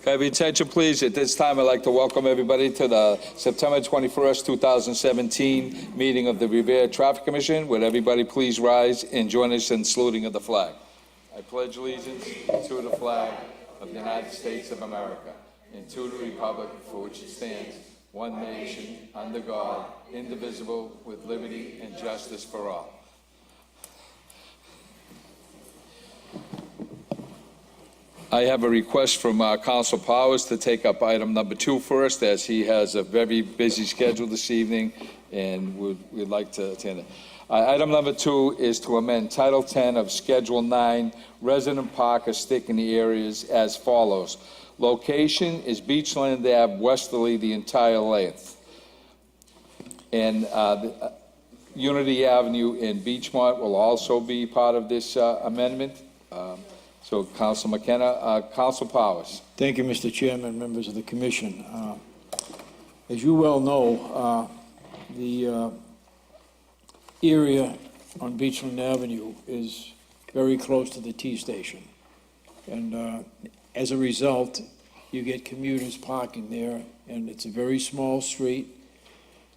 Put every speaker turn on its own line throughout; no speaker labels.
Can I have your attention, please? At this time, I'd like to welcome everybody to the September 21st, 2017 meeting of the Revere Traffic Commission. Would everybody please rise and join us in saluting of the flag? I pledge allegiance to the flag of the United States of America and to the republic for which it stands, one nation, under God, indivisible, with liberty and justice for all. I have a request from Council Powers to take up item number 2 first, as he has a very busy schedule this evening, and we'd like to attend it. Item number 2 is to amend Title 10 of Schedule 9, Resident Park or Stick in the areas as follows. Location is Beachland Ave westerly the entire length. And Unity Avenue in Beachmont will also be part of this amendment. So, Council McKenna, Council Powers.
Thank you, Mr. Chairman, members of the Commission. As you well know, the area on Beachland Avenue is very close to the T station. And as a result, you get commuters parking there, and it's a very small street.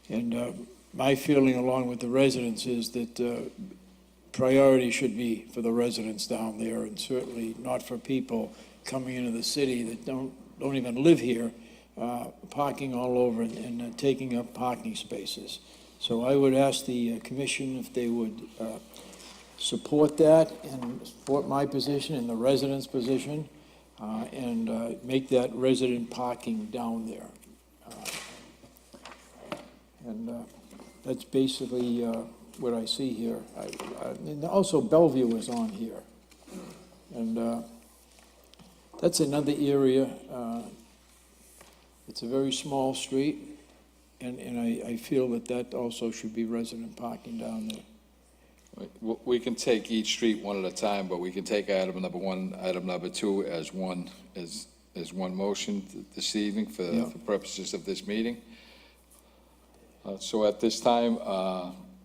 And my feeling, along with the residents, is that priority should be for the residents down there, and certainly not for people coming into the city that don't even live here, parking all over and taking up parking spaces. So I would ask the Commission if they would support that and support my position and the residents' position, and make that resident parking down there. That's basically what I see here. And also Bellevue is on here. And that's another area. It's a very small street, and I feel that also should be resident parking down there.
We can take each street one at a time, but we can take item number 1, item number 2 as one motion this evening for purposes of this meeting. So at this time,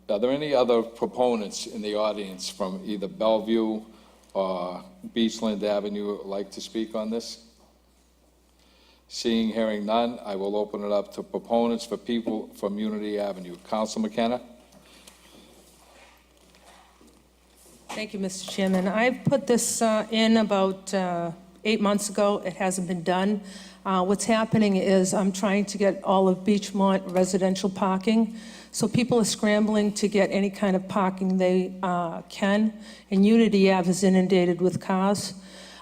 are there any other proponents in the audience from either Bellevue or Beachland Avenue who would like to speak on this? Seeing, hearing none, I will open it up to proponents for people from Unity Avenue. Council McKenna?
Thank you, Mr. Chairman. I put this in about 8 months ago. It hasn't been done. What's happening is I'm trying to get all of Beachmont residential parking. So people are scrambling to get any kind of parking they can. And Unity Ave is inundated with cars.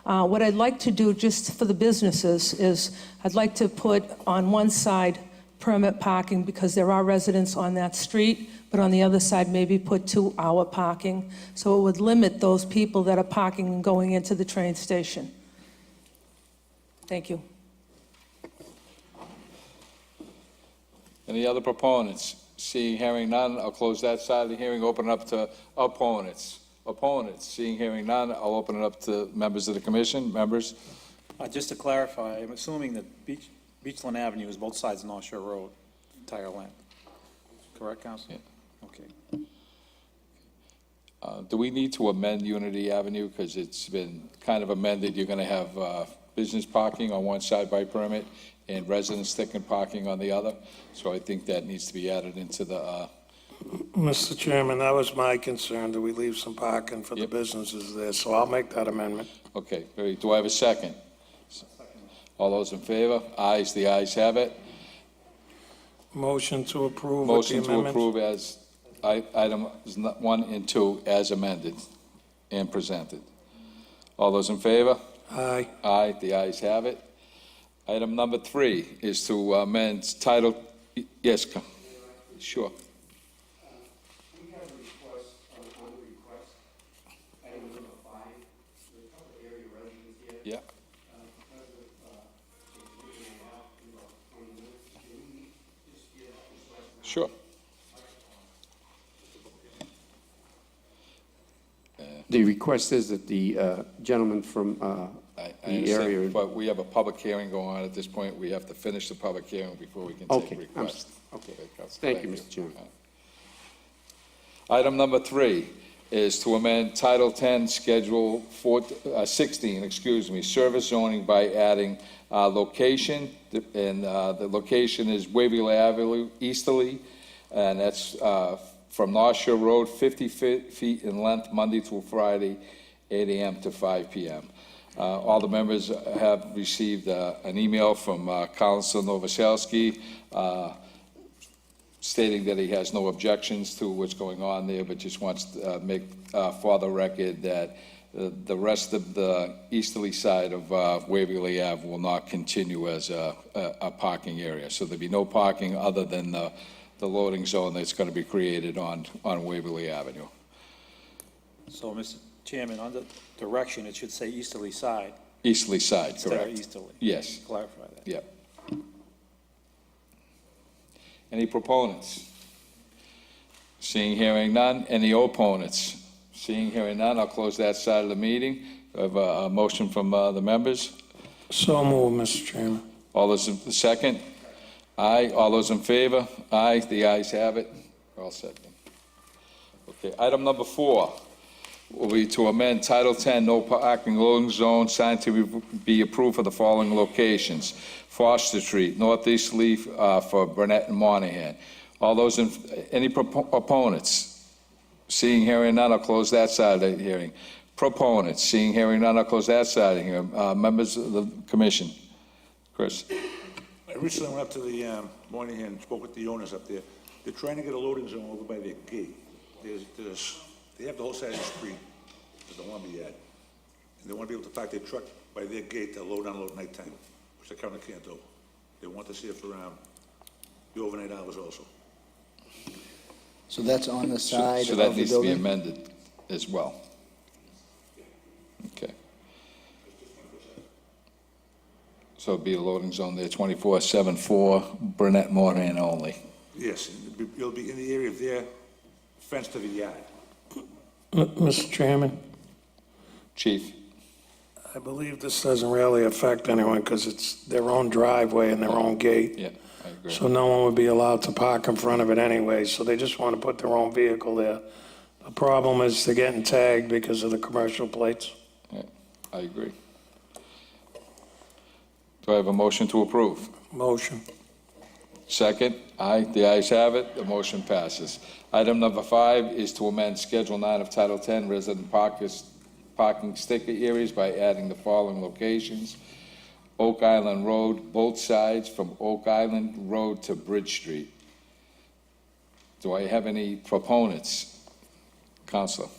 What I'd like to do just for the businesses is I'd like to put on one side permit parking, because there are residents on that street, but on the other side maybe put 2-hour parking. So it would limit those people that are parking and going into the train station. Thank you.
Any other proponents? Seeing, hearing none, I'll close that side of the hearing, open it up to opponents. Opponents, seeing, hearing none, I'll open it up to members of the commission. Members?
Just to clarify, I'm assuming that Beachland Avenue is both sides of North Shore Road, entire length. Correct, Council?
Yeah.
Okay.
Do we need to amend Unity Avenue? Because it's been kind of amended. You're going to have business parking on one side by permit and residents sticking parking on the other. So I think that needs to be added into the...
Mr. Chairman, that was my concern, that we leave some parking for the businesses there, so I'll make that amendment.
Okay, do I have a second? All those in favor? Ayes, the ayes have it.
Motion to approve
Motion
with the
to
amendments.
approve as items 1 and 2 as amended and presented. All those in favor?
Aye.
Aye, the ayes have it. Item number 3 is to amend title... Yes, sure.
We have a request on the request, item number 5. There's a couple of area residents here.
Yeah.
Because of it's really out in about 20 minutes, can we just get this request?
Sure.
The request is that the gentleman from
I
the
understand,
area...
but we have a public hearing going on at this point. We have to finish the public hearing before we can take
Okay,
requests.
okay.
Council.
Thank you, Mr. Chairman.
Item number 3 is to amend Title 10, Schedule 16, service zoning by adding location, and the location is Waverly Avenue easterly, and that's from North Shore Road, 50 feet in length, Monday through Friday, 8 a.m. to 5 p.m. All the members have received an email from Council Novoselsky stating that he has no objections to what's going on there, but just wants to make for the record that the rest of the easterly side of Waverly Ave will not continue as a parking area. So there'll be no parking other than the loading zone that's going to be created on Waverly Avenue.
So, Mr. Chairman, on the direction, it should say easterly side
Easterly side,
instead of
correct?
easterly.
Yes,
Clarify that.
yep. Any proponents? Seeing, hearing none. Any opponents? Seeing, hearing none, I'll close that side of the meeting. I have a motion from the members.
So moved, Mr. Chairman.
All those in second? Aye. All those in favor? Aye. The ayes have it. We're all set then. Okay, item number 4 will be to amend Title 10, no parking loading zone, sign to be approved for the following locations: Foster Street, northeasterly for Burnett and Monahan. All those in, any opponents? Seeing, hearing none, I'll close that side of the hearing. Proponents? Seeing, hearing none, I'll close that side of the hearing. Members of the commission? Chris?
I recently went up to the Moynihan and spoke with the owners up there. They're trying to get a loading zone over by their gate. They have the whole side of the street as the Lumber Yard. And they want to be able to park their truck by their gate to load and unload nighttime, which they currently can't do. They want to see it for the overnight hours also.
So that's on the side
So
of
that
the
needs to be
building?
amended as well. Okay. So it'd be a loading zone there, 24/7 for Burnett Monahan only.
Yes, and it'll be in the area of their fence to the yard.
Mr. Chairman,
Chief?
I believe this doesn't really affect anyone because it's their own driveway and their own gate.
Yeah, I agree.
So no one would be allowed to park in front of it anyway, so they just want to put their own vehicle there. The problem is they're getting tagged because of the commercial plates.
Yeah, I agree. Do I have a motion to approve?
Motion.
Second? Aye, the ayes have it, the motion passes. Item number 5 is to amend Schedule 9 of Title 10 resident parking sticker areas by adding the following locations: Oak Island Road, both sides from Oak Island Road to Bridge Street. Do I have any proponents? Counselor?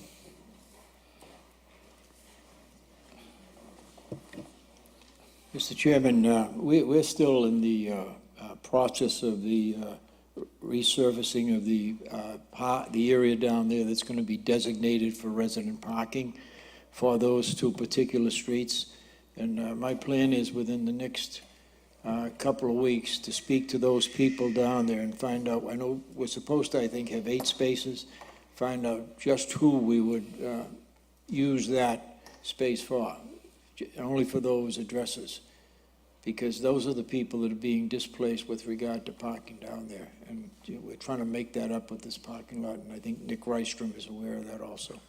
Mr. Chairman, we're still in the process of the resurfacing of the area down there that's going to be designated for resident parking for those 2 particular streets. And my plan is within the next couple of weeks to speak to those people down there and find out, I know we're supposed to, I think, have 8 spaces, find out just who we would use that space for, only for those addresses, because those are the people that are being displaced with regard to parking down there. And we're trying to make that up with this parking lot, and I think Nick Rystrom is aware of that also.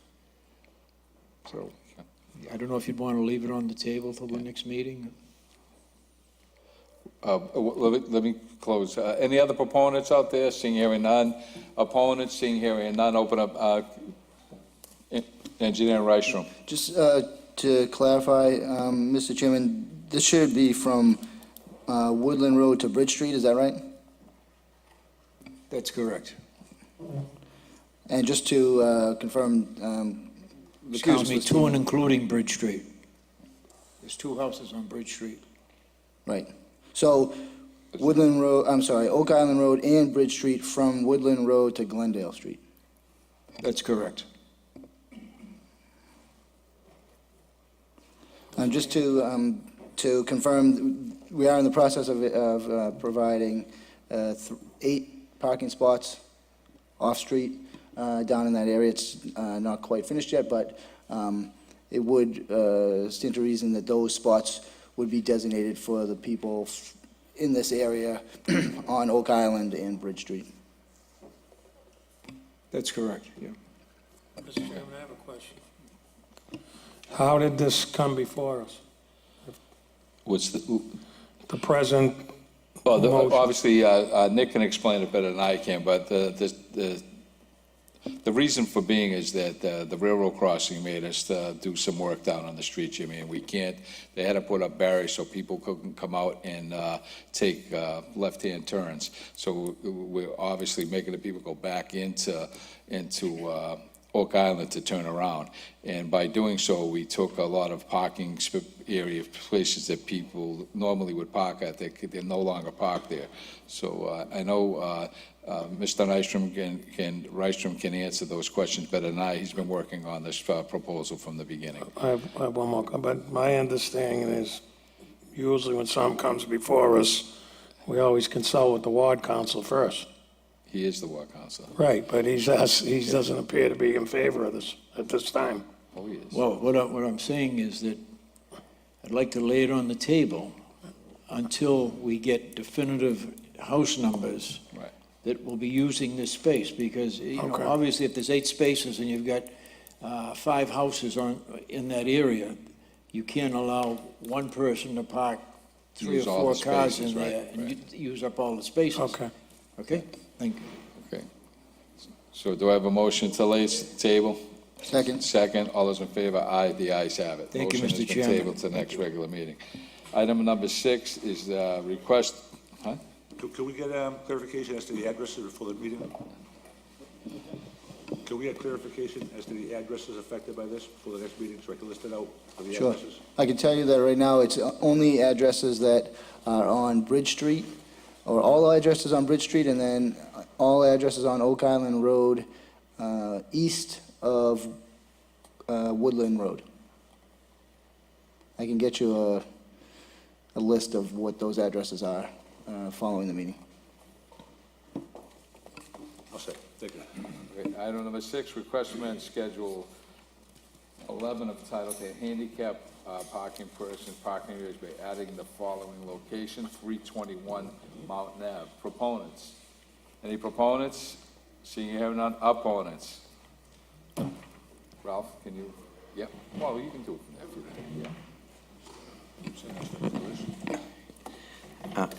So I don't know if you'd want to leave it on the table till the next meeting?
Let me close. Any other proponents out there? Seeing, hearing none. Opponents? Seeing, hearing none. Open up. Engineer Rystrom.
Just to clarify, Mr. Chairman, this should be from Woodland Road to Bridge Street, is that right?
That's correct.
And just to confirm, the
Excuse me,
council's
2 and
team-
including Bridge Street. There's 2 houses on Bridge Street.
Right. So Woodland Road, I'm sorry, Oak Island Road and Bridge Street from Woodland Road to Glendale Street.
That's correct.
Just to confirm, we are in the process of providing 8 parking spots off-street down in that area. It's not quite finished yet, but it would stand to reason that those spots would be designated for the people in this area on Oak Island and Bridge Street.
That's correct, yeah.
Mr. Chairman, have a question. How did this come before us?
What's the,
The present,
well,
Motion.
obviously, Nick can explain it better than I can, but the reason for being is that the railroad crossing made us do some work down on the street, Jimmy, and we can't, they had to put up barriers so people couldn't come out and take left-hand turns. So we're obviously making the people go back into Oak Island to turn around. And by doing so, we took a lot of parking area, places that people normally would park at, they're no longer parked there. So I know Mr. Rystrom can answer those questions better than I. He's been working on this proposal from the beginning.
I have one more, but my understanding is usually when something comes before us, we always consult with the ward council first.
He is the ward council.
Right, but he doesn't appear to be in favor of this at this time.
Oh, he is.
Well, what I'm saying is that I'd like to lay it on the table until we get definitive house numbers
Right.
that will be using this space, because,
Okay.
obviously, if there's 8 spaces and you've got 5 houses in that area, you can't allow one person to park 3 or
Use all
4
the
cars
spaces,
in
right,
there and
right.
use up all the spaces.
Okay.
Okay? Thank you.
Okay. So do I have a motion to lay table?
Second.
Second, all those in favor? Aye, the ayes have it.
Thank you, Mr.
Motion has been
Chairman.
tabled to the next regular meeting. Item number 6 is request, huh?
Can we get clarification as to the addresses for the meeting? Can we get clarification as to the addresses affected by this for the next meeting, so I can list it out for the
Sure.
addresses?
I can tell you that right now, it's only addresses that are on Bridge Street, or all addresses on Bridge Street, and then all addresses on Oak Island Road, east of Woodland Road. I can get you a list of what those addresses are following the meeting.
I'll say, thank you.
Okay, item number 6, request amend schedule 11 of title to handicap parking persons parking areas by adding the following location, 321 Mountain Ave. Proponents? Any proponents? Seeing you have none, opponents? Ralph, can you, yep, well, you can do it from there if you, yeah.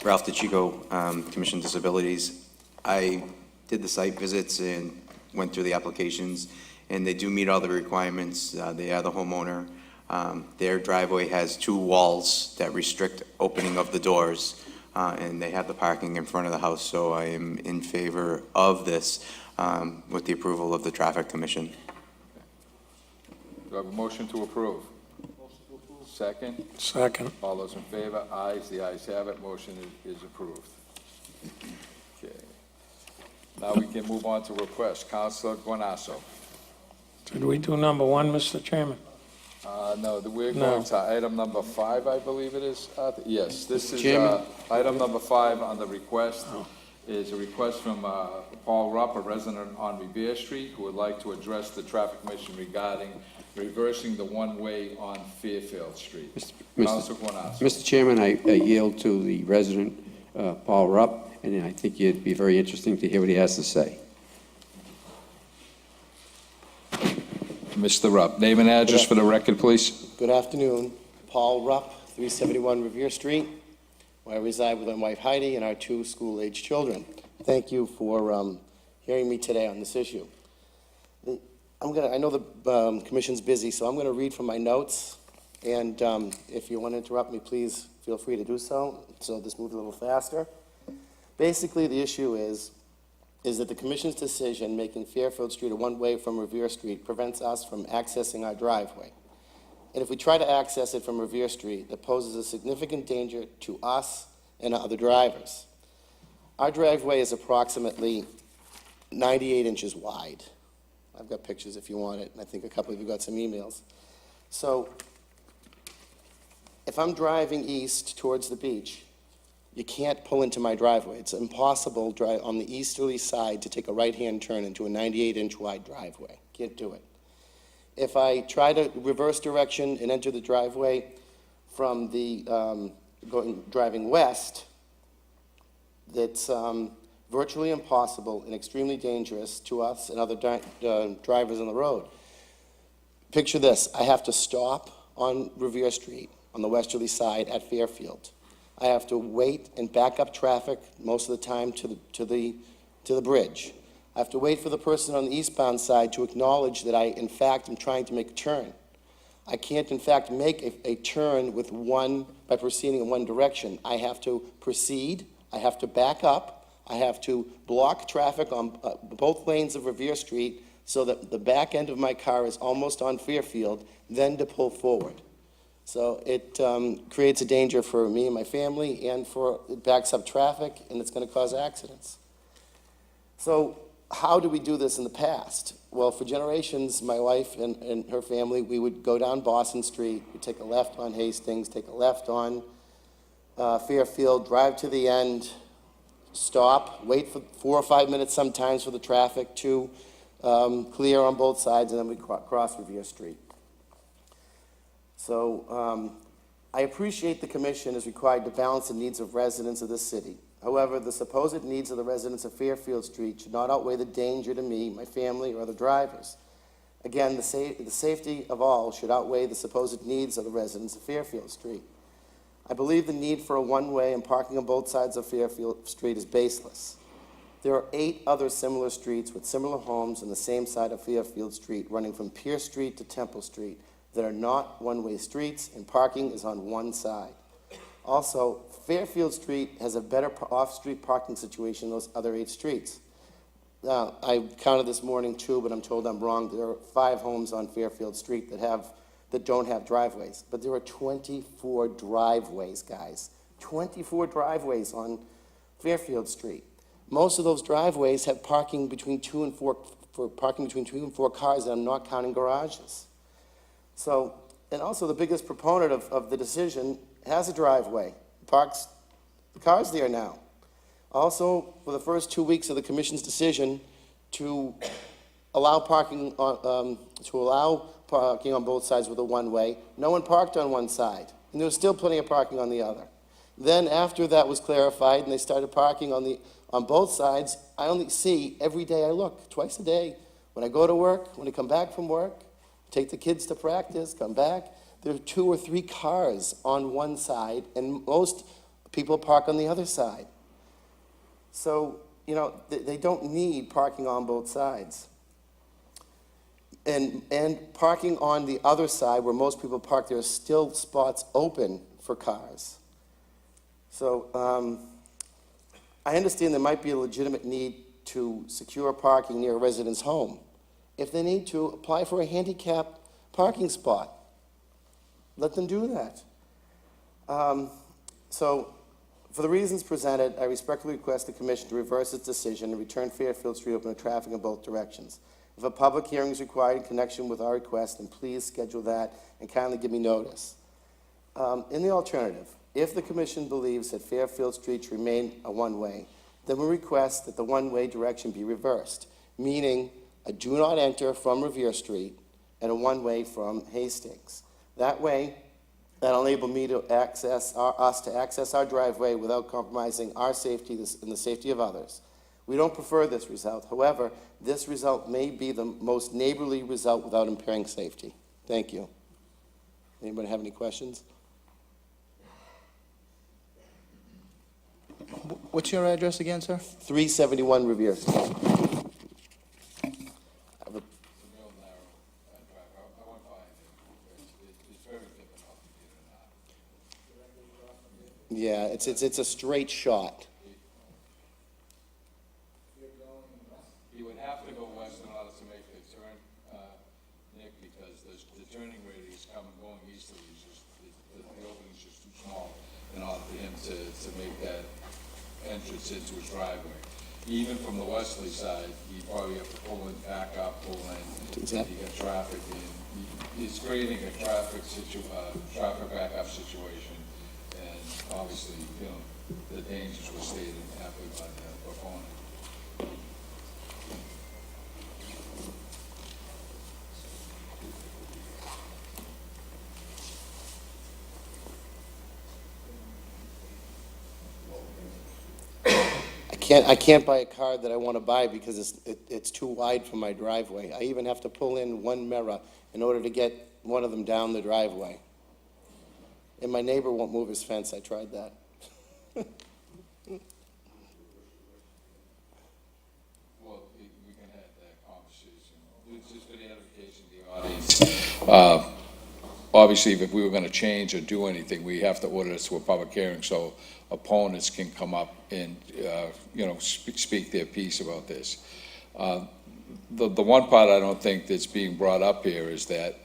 Ralph DeChico, Commission Disabilities. I did the site visits and went through the applications, and they do meet all the requirements. They are the homeowner. Their driveway has 2 walls that restrict opening of the doors, and they have the parking in front of the house, so I am in favor of this with the approval of the Traffic Commission.
Do I have a motion to approve? Second?
Second.
All those in favor? Ayes, the ayes have it, motion is approved. Okay. Now we can move on to request. Councilor Guanasso.
Did we do number 1, Mr. Chairman?
No, we're
No.
going to item number 5, I believe it is. Yes, this is,
Chairman?
item number 5 on the request is a request from Paul Rupp, a resident on Revere Street, who would like to address the traffic commission regarding reversing the one-way on Fairfield Street. Councilor Guanasso.
Mr. Chairman, I yield to the resident, Paul Rupp, and I think it'd be very interesting to hear what he has to say.
Mr. Rupp, name and address for the record, please.
Good afternoon. Paul Rupp, 371 Revere Street, where I reside with my wife Heidi and our 2 school-age children. Thank you for hearing me today on this issue. I know the commission's busy, so I'm going to read from my notes, and if you want to interrupt me, please feel free to do so, so this moves a little faster. Basically, the issue is that the commission's decision making Fairfield Street a one-way from Revere Street prevents us from accessing our driveway. And if we try to access it from Revere Street, it poses a significant danger to us and other drivers. Our driveway is approximately 98 inches wide. I've got pictures if you want it, and I think a couple of you got some emails. So if I'm driving east towards the beach, you can't pull into my driveway. It's impossible on the easterly side to take a right-hand turn into a 98-inch wide driveway. Can't do it. If I try to reverse direction and enter the driveway from the driving west, that's virtually impossible and extremely dangerous to us and other drivers on the road. Picture this, I have to stop on Revere Street on the westerly side at Fairfield. I have to wait and back up traffic most of the time to the bridge. I have to wait for the person on the eastbound side to acknowledge that I, in fact, am trying to make a turn. I can't, in fact, make a turn by proceeding in one direction. I have to proceed, I have to back up, I have to block traffic on both lanes of Revere Street so that the back end of my car is almost on Fairfield, then to pull forward. So it creates a danger for me and my family, and it backs up traffic, and it's going to cause accidents. So how do we do this in the past? Well, for generations, my wife and her family, we would go down Boston Street, we'd take a left on Hastings, take a left on Fairfield, drive to the end, stop, wait for 4 or 5 minutes sometimes for the traffic to clear on both sides, and then we cross Revere Street. So I appreciate the commission is required to balance the needs of residents of this city. However, the supposed needs of the residents of Fairfield Street should not outweigh the danger to me, my family, or other drivers. Again, the safety of all should outweigh the supposed needs of the residents of Fairfield Street. I believe the need for a one-way and parking on both sides of Fairfield Street is baseless. There are 8 other similar streets with similar homes on the same side of Fairfield Street, running from Pierce Street to Temple Street, that are not one-way streets, and parking is on one side. Also, Fairfield Street has a better off-street parking situation than those other 8 streets. I counted this morning 2, but I'm told I'm wrong. There are 5 homes on Fairfield Street that don't have driveways, but there are 24 driveways, guys. 24 driveways on Fairfield Street. Most of those driveways have parking between 2 and 4 cars, and I'm not counting garages. So, and also the biggest proponent of the decision has a driveway, parks the cars there now. Also, for the first 2 weeks of the commission's decision to allow parking on both sides with a one-way, no one parked on one side, and there was still plenty of parking on the other. Then, after that was clarified and they started parking on both sides, I only see every day I look, twice a day, when I go to work, when I come back from work, take the kids to practice, come back. There are 2 or 3 cars on one side, and most people park on the other side. So, you know, they don't need parking on both sides. And parking on the other side, where most people park, there are still spots open for cars. So, I understand there might be a legitimate need to secure parking near a resident's home. If they need to, apply for a handicap parking spot. Let them do that. So, for the reasons presented, I respectfully request the commission to reverse its decision and return Fairfield Street open to traffic in both directions. If a public hearing is required in connection with our request, then please schedule that and kindly give me notice. In the alternative, if the commission believes that Fairfield Street should remain a one-way, then we request that the one-way direction be reversed, meaning a do not enter from Revere Street and a one-way from Hastings. That way, that'll enable me to access our driveway without compromising our safety and the safety of others. We don't prefer this result. However, this result may be the most neighborly result without impairing safety. Thank you. Anybody have any questions?
What's your address again, sir?
371 Revere Street. Yeah, it's a straight shot.
You would have to go west in order to make the turn, Nick, because the turning radius going easterly is just, the opening's just too small in order for him to make that entrance into his driveway. Even from the westerly side, you probably have to pull in, back up, pull in,
Exactly.
you got traffic, and he's creating a traffic backup situation, and obviously, you know, the dangers were stated aptly by the proponent.
I can't buy a car that I want to buy because it's too wide for my driveway. I even have to pull in one mirror in order to get one of them down the driveway. And my neighbor won't move his fence, I tried that.
Well, we can have that conversation. Just for the edification of the audience. Obviously, if we were going to change or do anything, we have to order this to a public hearing so opponents can come up and, speak their piece about this. The one part I don't think that's being brought up here is that,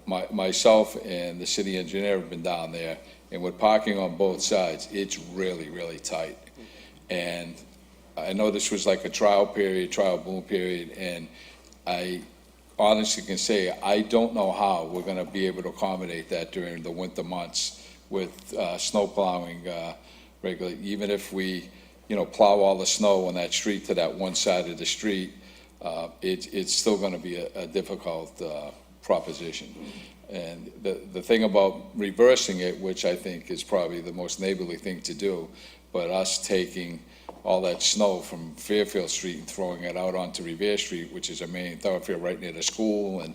myself and the city engineer have been down there, and with parking on both sides, it's really, really tight. And I know this was like a trial boom period, and I honestly can say, I don't know how we're gonna be able to accommodate that during the winter months with snow plowing regularly. Even if we, plow all the snow on that street to that one side of the street, it's still gonna be a difficult proposition. And the thing about reversing it, which I think is probably the most neighborly thing to do, but us taking all that snow from Fairfield Street and throwing it out onto Revere Street, which is a main thoroughfare right near the school, and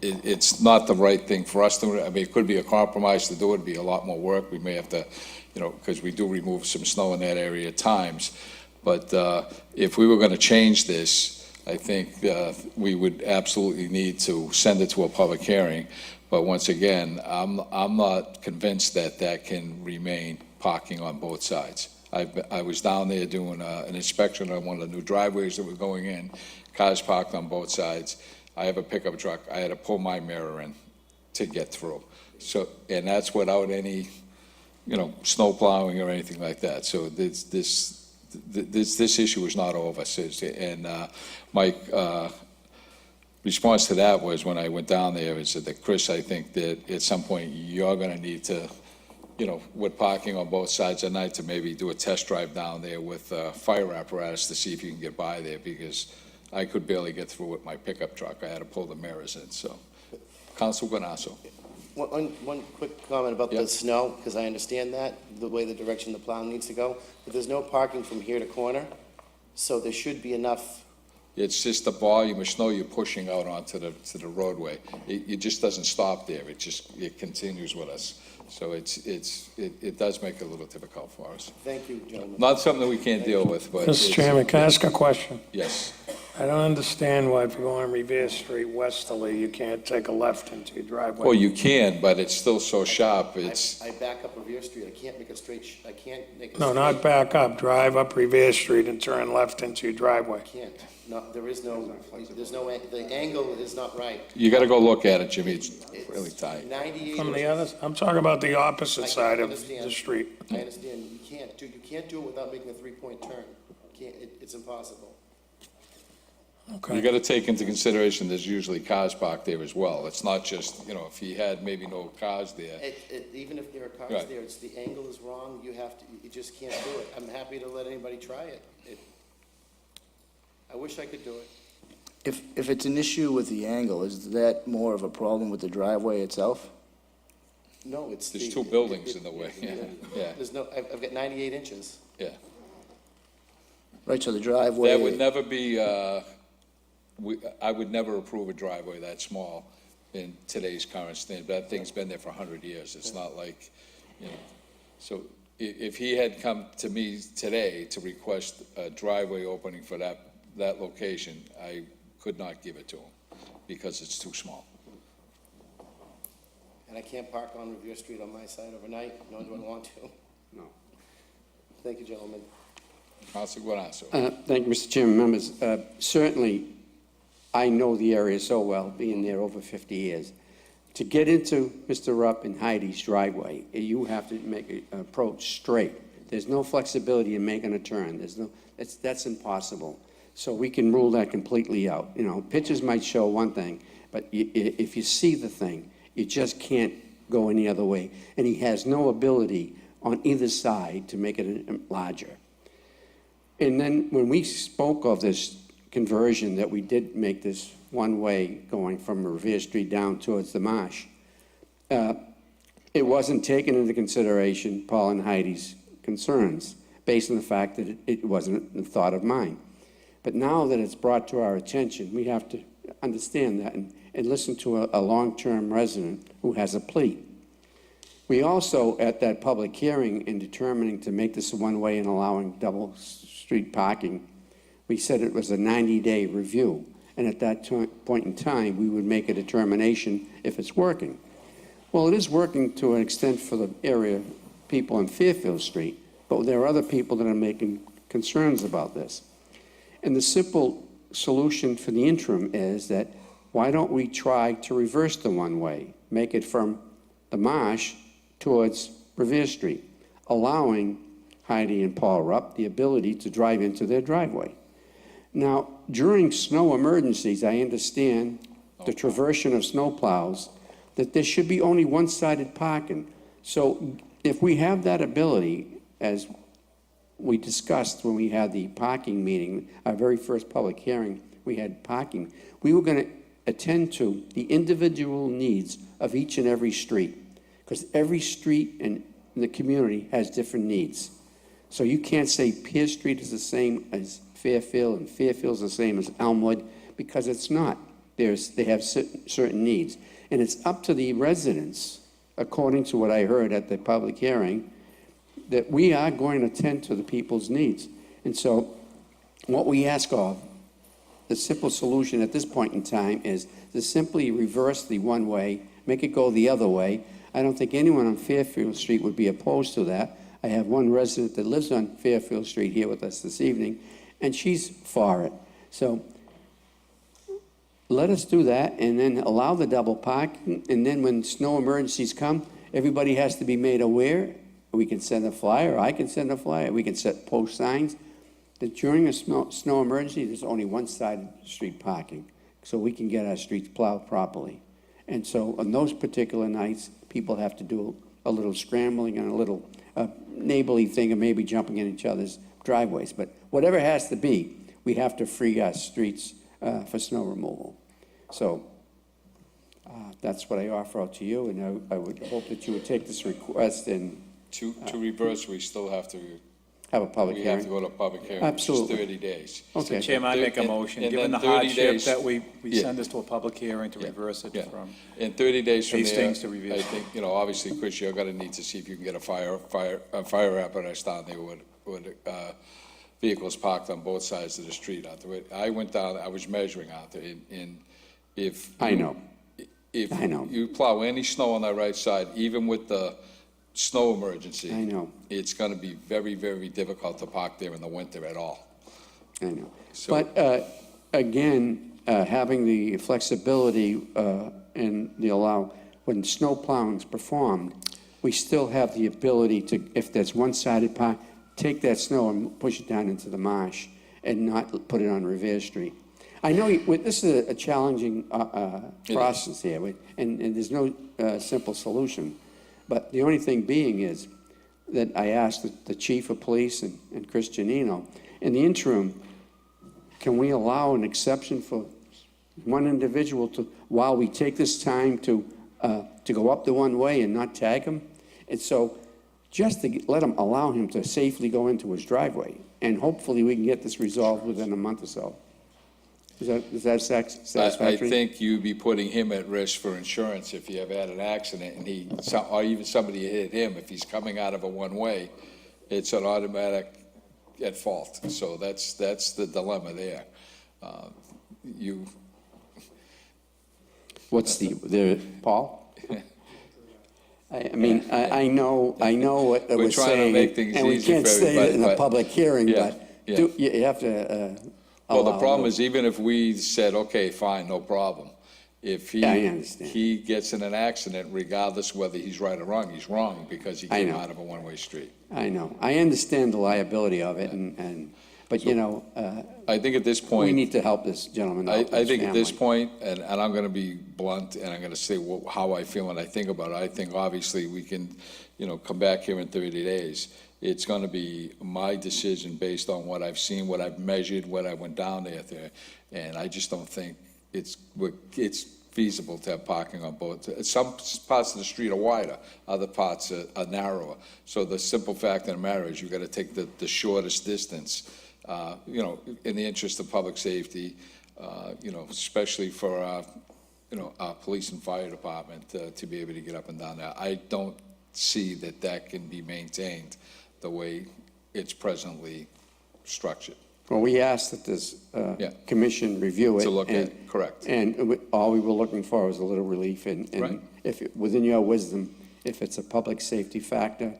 it's not the right thing for us to. I mean, it could be a compromise to do it. It'd be a lot more work. We may have to, because we do remove some snow in that area at times. But if we were going to change this, I think we would absolutely need to send it to a public hearing. But once again, I'm not convinced that that can remain parking on both sides. I was down there doing an inspection on one of the new driveways that were going in, cars parked on both sides. I have a pickup truck. I had to pull my mirror in to get through. So, and that's without any, snow plowing or anything like that. So this issue is not over. And my response to that was when I went down there, is that, Chris, I think that at some point you're going to need to, with parking on both sides at night, to maybe do a test drive down there with fire apparatus to see if you can get by there, because I could barely get through with my pickup truck. I had to pull the mirrors in, so. Council Guanasso.
One quick comment about the
Yep.
snow, because I understand that, the way the direction the plow needs to go, but there's no parking from here to corner, so there should be enough.
It's just the volume of snow you're pushing out onto the roadway. It just doesn't stop there. It continues with us. So it does make it a little difficult for us.
Thank you, gentlemen.
Not something that we can't deal with, but.
Mr. Chairman, can I ask a question?
Yes.
I don't understand why if you're going on Revere Street westerly, you can't take a left into your driveway.
Well, you can, but it's still so sharp. It's,
I back up Revere Street, I can't make a straight, I can't make a
No,
straight.
not back up, drive up Revere Street and turn left into your driveway.
Can't, no, there's no, the angle is not right.
you gotta go look at it, Jimmy. It's really tight.
98.
From the other, I'm talking about the opposite
I
side of
understand.
the street.
I understand, you can't do it without making a three-point turn. It's impossible.
You
Okay.
gotta take into consideration there's usually cars parked there as well. It's not just, if you had maybe no cars there.
Even if there are cars
Right.
there, it's the angle is wrong, you just can't do it. I'm happy to let anybody try it. I wish I could do it.
If it's an issue with the angle, is that more of a problem with the driveway itself?
No, it's
There's
the.
two buildings in the way. Yeah.
There's no, I've got 98 inches.
Yeah.
Right, so the driveway.
That would never be, I would never approve a driveway that small in today's current standard. That thing's been there for 100 years. It's not like, So if he had come to me today to request a driveway opening for that location, I could not give it to him because it's too small.
And I can't park on Revere Street on my side overnight, nor do I want to.
No.
Thank you, gentlemen.
Council Guanasso.
Thank you, Mr. Chairman. Members, certainly, I know the area so well, being there over 50 years. To get into Mr. Rupp and Heidi's driveway, you have to make an approach straight. There's no flexibility in making a turn. That's impossible. So we can rule that completely out. Pictures might show one thing, but if you see the thing, you just can't go any other way. And he has no ability on either side to make it larger. And then when we spoke of this conversion, that we did make this one-way going from Revere Street down towards the marsh, it wasn't taken into consideration, Paul and Heidi's concerns based on the fact that it wasn't a thought of mine. But now that it's brought to our attention, we have to understand that and listen to a long-term resident who has a plea. We also, at that public hearing, in determining to make this a one-way and allowing double street parking, we said it was a 90-day review. And at that point in time, we would make a determination if it's working. Well, it is working to an extent for the area people on Fairfield Street, but there are other people that are making concerns about this. And the simple solution for the interim is that why don't we try to reverse the one-way, make it from the Marsh towards Revere Street, allowing Heidi and Paul Rupp the ability to drive into their driveway. Now, during snow emergencies, I understand the traversion of snowplows, that there should be only one-sided parking. So if we have that ability, as we discussed when we had the parking meeting, our very first public hearing, we had parking, we were going to attend to the individual needs of each and every street, because every street in the community has different needs. So you can't say Pierce Street is the same as Fairfield and Fairfield's the same as Elmwood, because it's not. They have certain needs. And it's up to the residents, according to what I heard at the public hearing, that we are going to attend to the people's needs. And so what we ask of, the simple solution at this point in time is to simply reverse the one-way, make it go the other way. I don't think anyone on Fairfield Street would be opposed to that. I have one resident that lives on Fairfield Street here with us this evening, and she's for it. So let us do that and then allow the double parking, and then when snow emergencies come, everybody has to be made aware. We can send a flyer, I can send a flyer, we can set post signs that during a snow emergency, there's only one-sided street parking, so we can get our streets plowed properly. And so on those particular nights, people have to do a little scrambling and a little neighborly thing, and maybe jumping in each other's driveways. But whatever it has to be, we have to free our streets for snow removal. So that's what I offer out to you, and I would hope that you would take this request and
To reverse, we still have to,
have a public
we have to
hearing.
go to public hearing, which is
Absolutely.
30 days.
Okay.
Mr. Chairman, I make a
And-
motion,
and
given the
then 30
hardship
days-
that we
Yeah.
send this to a public hearing to
Yeah.
reverse it
Yeah.
from.
In 30 days from there,
Hastings to Revere.
I think, obviously, Chris, you're gonna need to see if you can get a fire apparatus down there with vehicles parked on both sides of the street out there. I went down, I was measuring out there, and if.
I know.
If
I know.
you plow any snow on the right side, even with the snow emergency.
I know.
It's gonna be very, very difficult to park there in the winter at all.
I know.
So-
But again, having the flexibility and the allow, when snow plowing is performed, we still have the ability to, if there's one-sided park, take that snow and push it down into the marsh and not put it on Revere Street. I know this is a challenging process here, and there's no simple solution. But the only thing being is that I asked the chief of police and Chris Giannino, in the interim, can we allow an exception for one individual to, while we take this time to go up the one way and not tag him? And so just to let him, allow him to safely go into his driveway. And hopefully we can get this resolved within a month or so. Is that satisfactory?
I think you'd be putting him at risk for insurance if you ever had an accident and or even somebody hit him. If he's coming out of a one-way, it's an automatic at fault. So that's the dilemma there.
What's Paul? I mean, I know what
We're
we're
trying to
saying,
make things
and we
easy
can't
for
say it
everybody,
in a
but-
public hearing,
Yeah,
but
yeah.
you have to
Well, the
allow
problem
it.
is, even if we said, okay, fine, no problem, if
Yeah, I understand.
he gets in an accident, regardless whether he's right or wrong, he's wrong because he
I
came
know.
out of a one-way street.
I know. I understand the liability of it, but
I think at this point.
we need to help this gentleman out.
I
his
think at this
family.
point, and I'm going to be blunt, and I'm going to say how I feel and I think about it. I think obviously we can, come back here in 30 days. It's going to be my decision based on what I've seen, what I've measured, what I went down there, and I just don't think it's feasible to have parking on both. Some parts of the street are wider, other parts are narrower. So the simple fact of the matter is, you got to take the shortest distance, in the interest of public safety, especially for our police and fire department to be able to get up and down there. I don't see that can be maintained the way it's presently structured.
Well, we asked that this
Yeah.
commission review it.
To look at,
and-
correct.
And all we were looking for was a little relief, and
Right.
if, within your wisdom, if it's a public safety factor,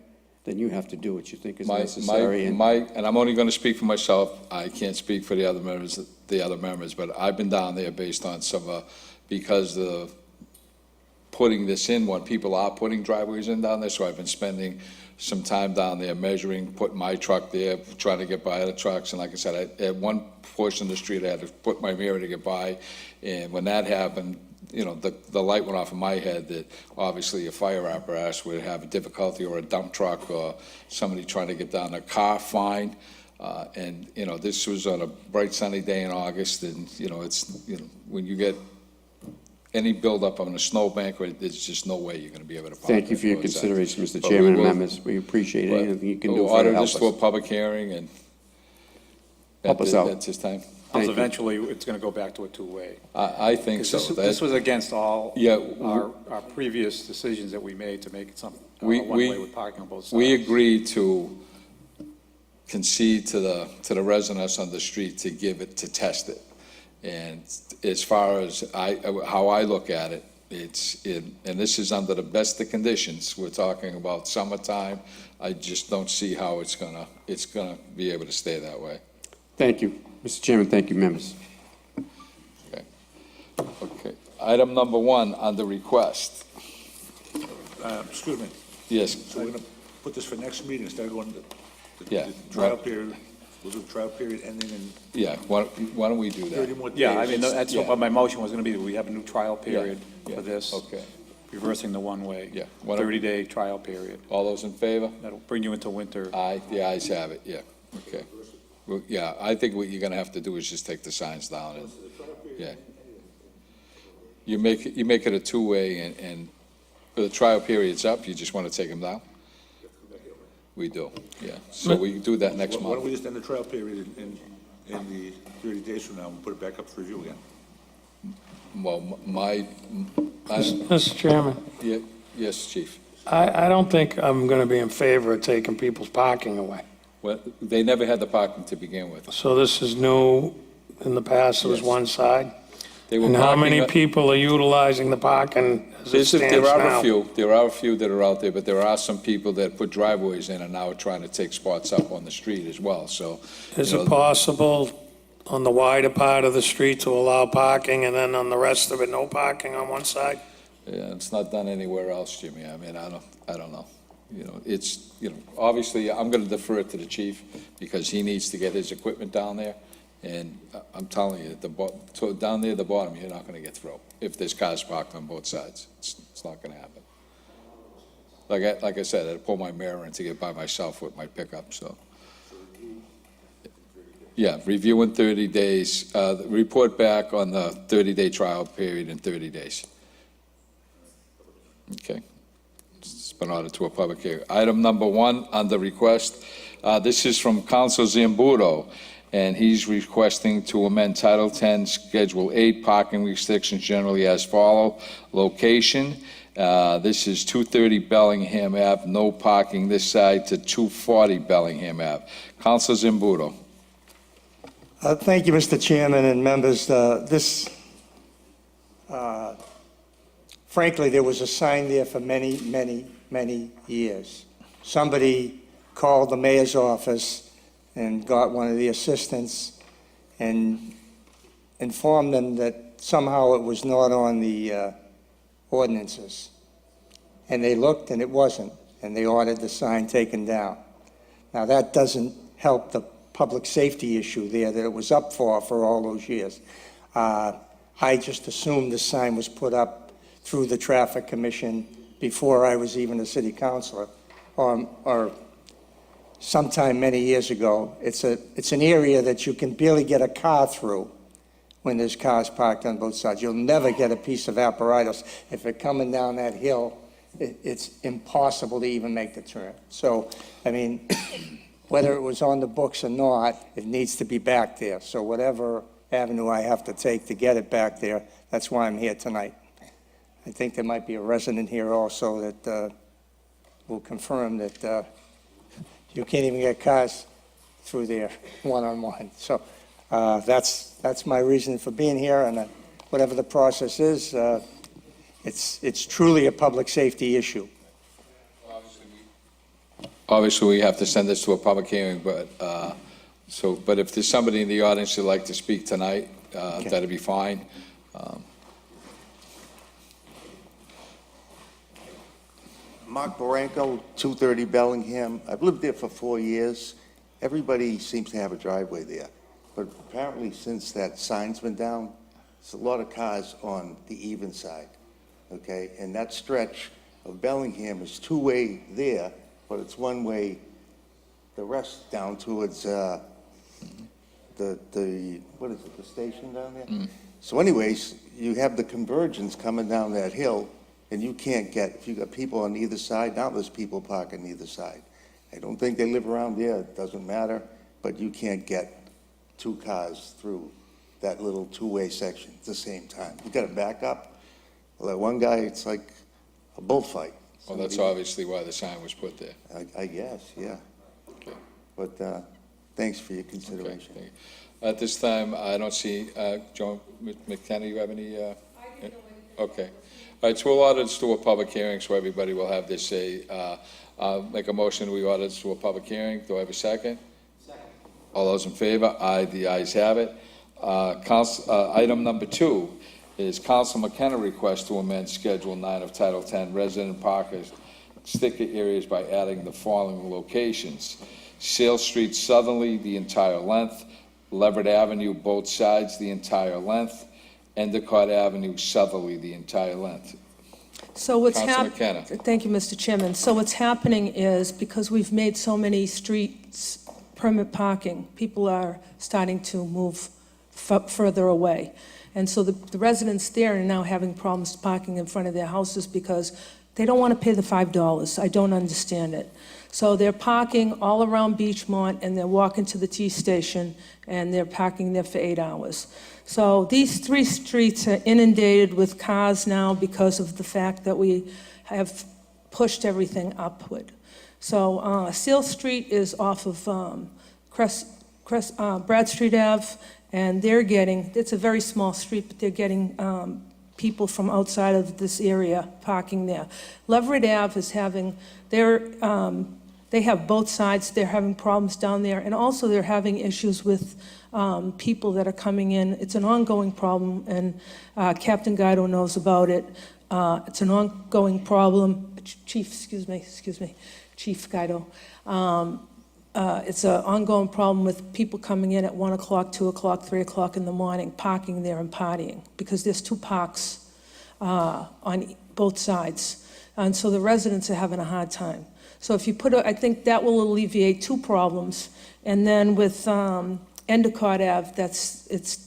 then you have to do what you think is necessary. and-
And I'm only going to speak for myself. I can't speak for the other members, but I've been down there based on because the putting this in, when people are putting driveways in down there, so I've been spending some time down there measuring, putting my truck there, trying to get by other trucks, and like I said, at one portion of the street, I had to put my mirror to get by, and when that happened, the light went off in my head that obviously a fire apparatus would have a difficulty, or a dump truck, or somebody trying to get down a car, fine. And, this was on a bright sunny day in August, and, when you get any buildup on a snowbank, there's just no way you're going to be able to park.
Thank you for your
on both sides.
consideration, Mr.
But
Chairman and
will-
members. We appreciate
but
anything you can
we'll
do for
order
help
this to a
us.
public hearing, and
Help us out.
that's his time.
Thank you.
Eventually, it's going to go back to a two-way.
I think
'Cause
so.
This was against all
Yeah,
our previous decisions that we made to make it
We-
one-way with parking on both sides.
We agreed to concede to the residents on the street to test it. And as far as how I look at it, and this is under the best of conditions, we're talking about summertime, I just don't see how it's gonna be able to stay that way.
Thank you. Mr. Chairman, thank you, members.
Okay. Item number 1 on the request.
Excuse me,
Yes,
so we're gonna put this for next meeting, instead of going to
Yeah.
the trial period, we'll do the trial period ending in
yeah, why don't we do
30
that?
more days.
Yeah, I mean, that's
Yeah.
what my motion was going to be, that we have a new trial period
Yeah,
for this,
okay.
reversing the one-way.
Yeah. Why don't-
30-day trial period.
All those in favor?
That'll bring you into winter.
Aye, the ayes have it, yeah, okay. Well, yeah, I think what you're gonna have to do is just take the signs down and, yeah. You make it a two-way, and for the trial period's up, you just wanna take them down? We do, yeah. So we can do that next
Why don't
month.
we just end the trial period in the 30 days from now, and put it back up for review again?
Well,
Mr. Chairman,
yes, chief.
I don't think I'm going to be in favor of taking people's parking away.
Well, they never had the parking to begin with.
So this is new. In the past, it was
Yes.
one side.
They were
And how many
parking-
people are utilizing the parking as it
There
stands
are
now?
there are a few that are out there, but there are some people that put driveways in and now are trying to take spots up on the street as well, so.
Is
you
it
know,
possible on the wider part of the street to allow parking, and then on the rest of it, no parking on one side?
Yeah, it's not done anywhere else, Jimmy. I mean, I don't know. Obviously, I'm gonna defer it to the chief because he needs to get his equipment down there. And I'm telling you, so down there at the bottom, you're not gonna get through if there's cars parked on both sides. It's not gonna happen. Like I said, I had to pull my mirror in to get by myself with my pickup, so. Yeah, review in 30 days, report back on the 30-day trial period in 30 days. Okay. It's been ordered to a public hearing. Item number 1 on the request, this is from Council Zambudo, and he's requesting to amend Title 10, Schedule 8, parking restrictions generally as follow. Location, this is 230 Bellingham Ave, no parking this side to 240 Bellingham Ave. Council Zambudo.
Thank you, Mr. Chairman and members. Frankly, there was a sign there for many, many, many years. Somebody called the mayor's office and got one of the assistants and informed them that somehow it was not on the ordinances. And they looked and it wasn't, and they ordered the sign taken down. Now, that doesn't help the public safety issue there that it was up for all those years. I just assumed the sign was put up through the Traffic Commission before I was even a city councilor, or sometime many years ago. It's an area that you can barely get a car through when there's cars parked on both sides. You'll never get a piece of apparatus. If they're coming down that hill, it's impossible to even make the turn. So, I mean, whether it was on the books or not, it needs to be back there. So whatever avenue I have to take to get it back there, that's why I'm here tonight. I think there might be a resident here also that will confirm that you can't even get cars through there one-on-one. So that's my reason for being here, and whatever the process is, it's truly a public safety issue.
Obviously, we have to send this to a public hearing, but if there's somebody in the audience who'd like to speak tonight, that'd be fine.
Mark Baranco, 230 Bellingham. I've lived there for 4 years. Everybody seems to have a driveway there. But apparently, since that sign's been down, there's a lot of cars on the even side, okay? And that stretch of Bellingham is two-way there, but it's one-way the rest down towards the what is it, the station down there? So anyways, you have the convergence coming down that hill, and you can't get, if you got people on either side, now there's people parking on either side. I don't think they live around there, it doesn't matter, but you can't get 2 cars through that little two-way section at the same time. You gotta back up. Well, that one guy, it's like a bullfight.
Well, that's obviously why the sign was put there.
I guess, yeah.
Okay.
But thanks for your consideration.
Okay. At this time, I don't see, Joan McKenna, you have any? Okay. All right, so we'll order this to a public hearing, so everybody will have their say. I'll make a motion, we order this to a public hearing. Do I have a second? Second. All those in favor? Aye, the ayes have it. Item number 2 is Council McKenna request to amend Schedule 9 of Title 10 resident parkers sticker areas by adding the following locations: Sale Street southerly, the entire length; Leverett Avenue, both sides, the entire length; Endicott Avenue southerly, the entire length.
So what's
Councilor
happening?
McKenna.
Thank you, Mr. Chairman. So what's happening is, because we've made so many streets permit parking, people are starting to move further away. And so the residents there are now having problems parking in front of their houses because they don't want to pay the $5. I don't understand it. So they're parking all around Beachmont, and they're walking to the T station, and they're parking there for 8 hours. So these 3 streets are inundated with cars now because of the fact that we have pushed everything upward. So Seal Street is off of Brad Street Ave, and they're getting, it's a very small street, but they're getting people from outside of this area parking there. Leverett Ave is having, they have both sides, they're having problems down there, and also they're having issues with people that are coming in. It's an ongoing problem, and Captain Guido knows about it. It's an ongoing problem. Chief Guido. It's an ongoing problem with people coming in at 1 o'clock, 2 o'clock, 3 o'clock in the morning, parking there and partying, because there's 2 parks on both sides. And so the residents are having a hard time. So if you put, I think that will alleviate 2 problems. And then with Endicott Ave,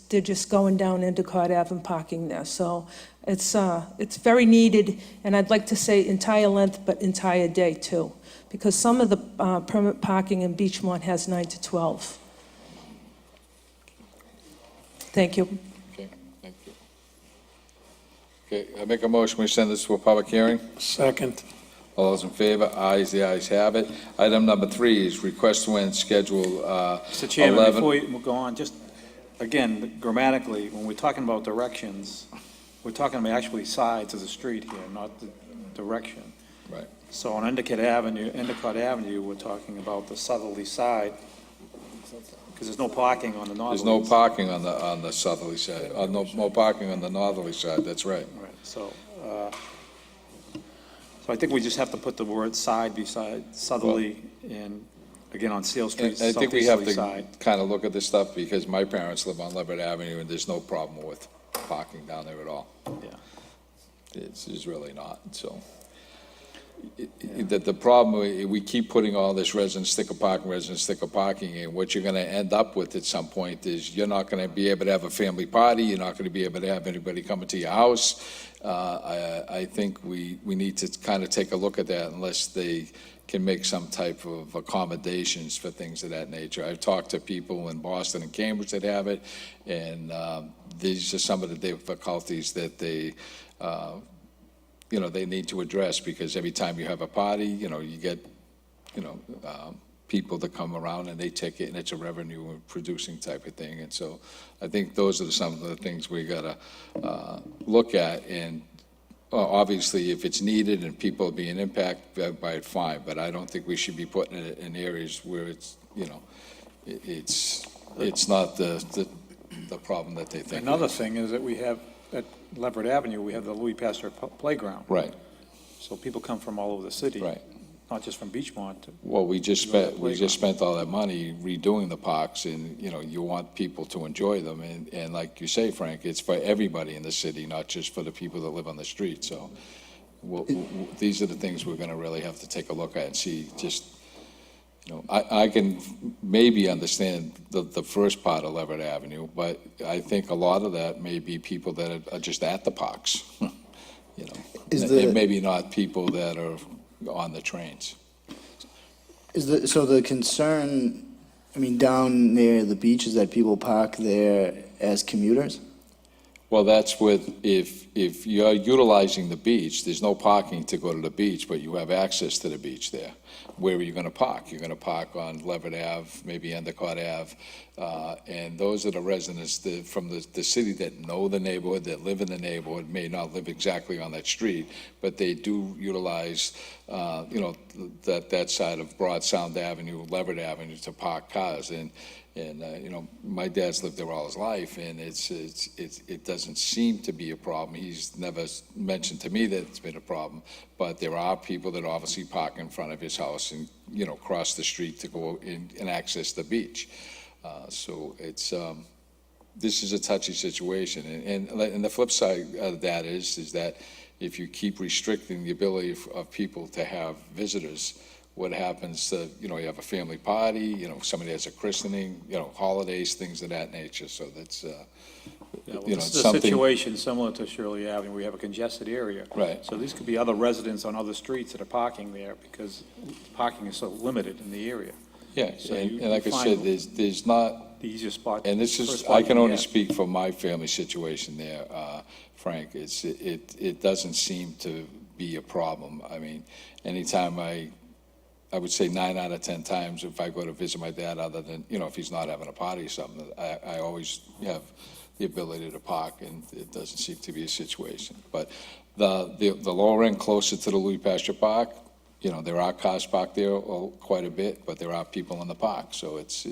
they're just going down Endicott Ave and parking there. So it's very needed, and I'd like to say entire length, but entire day too, because some of the permit parking in Beachmont has 9 to 12. Thank you.
Okay, thank you. Okay, I make a motion, we send this to a public hearing.
Second.
All those in favor? Ayes, the ayes have it. Item number 3 is request to end Schedule
Mr. Chairman,
11.
before you go on, just, again, grammatically, when we're talking about directions, we're talking about actually sides of the street here, not the direction.
Right.
So on Endicott Avenue, we're talking about the southerly side, because there's no parking on the northerly.
There's no parking on the southerly side, no parking on the northerly side, that's right.
Right, so I think we just have to put the word side beside southerly, and again, on Seal Street,
I think we have
southeasterly
to
side.
kind of look at this stuff, because my parents live on Leverett Avenue, and there's no problem with parking down there at all.
Yeah.
It's really not, so. the problem, we keep putting all this resident sticker parking, and what you're gonna end up with at some point is you're not gonna be able to have a family party, you're not gonna be able to have anybody coming to your house. I think we need to kind of take a look at that unless they can make some type of accommodations for things of that nature. I've talked to people in Boston and Cambridge that have it, and these are some of the difficulties that they they need to address, because every time you have a party, you get, people that come around and they take it, and it's a revenue producing type of thing. And so I think those are some of the things we gotta look at. And obviously, if it's needed and people are being impacted by it, fine, but I don't think we should be putting it in areas where it's, it's not the problem that they think.
Another thing is that we have, at Leverett Avenue, we have the Louis Pasteur Playground.
Right.
So people come from all over the city.
Right.
Not just from Beachmont.
Well, we just
Go to the
spent all that money redoing the parks, and, you want people to enjoy them, and like you say, Frank, it's for everybody in the city, not just for the people that live on the street, so these are the things we're gonna really have to take a look at and see, just, I can maybe understand the first part of Leverett Avenue, but I think a lot of that may be people that are just at the parks, and maybe not people that are on the trains.
So the concern, down near the beach, is that people park there as commuters?
Well, that's if you're utilizing the beach, there's no parking to go to the beach, but you have access to the beach there. Where are you going to park? You're going to park on Leverett Ave, maybe Endicott Ave, and those are the residents from the city that know the neighborhood, that live in the neighborhood, may not live exactly on that street, but they do utilize, that side of Broad Sound Avenue, Leverett Avenue to park cars. And my dad's lived there all his life, and it doesn't seem to be a problem. He's never mentioned to me that it's been a problem, but there are people that obviously park in front of his house and, cross the street to go in and access the beach. So this is a touchy situation. And the flip side of that is that if you keep restricting the ability of people to have visitors, what happens to, you have a family party, somebody has a christening, holidays, things of that nature. So that's,
This is a
something.
situation similar to Shirley Avenue. We have a congested area.
Right.
So these could be other residents on other streets that are parking there because parking is so limited in the area.
Yeah,
So
and
you
like I
find
said, there's not,
The easiest spot.
and this
first
is,
spot
I
you
can only
get.
speak for my family situation there, Frank. It doesn't seem to be a problem. Anytime I would say 9 out of 10 times if I go to visit my dad, other than, if he's not having a party or something, I always have the ability to park, and it doesn't seem to be a situation. But the lower end closer to the Louis Pasteur Park, there are cars parked there quite a bit, but there are people in the park. So it's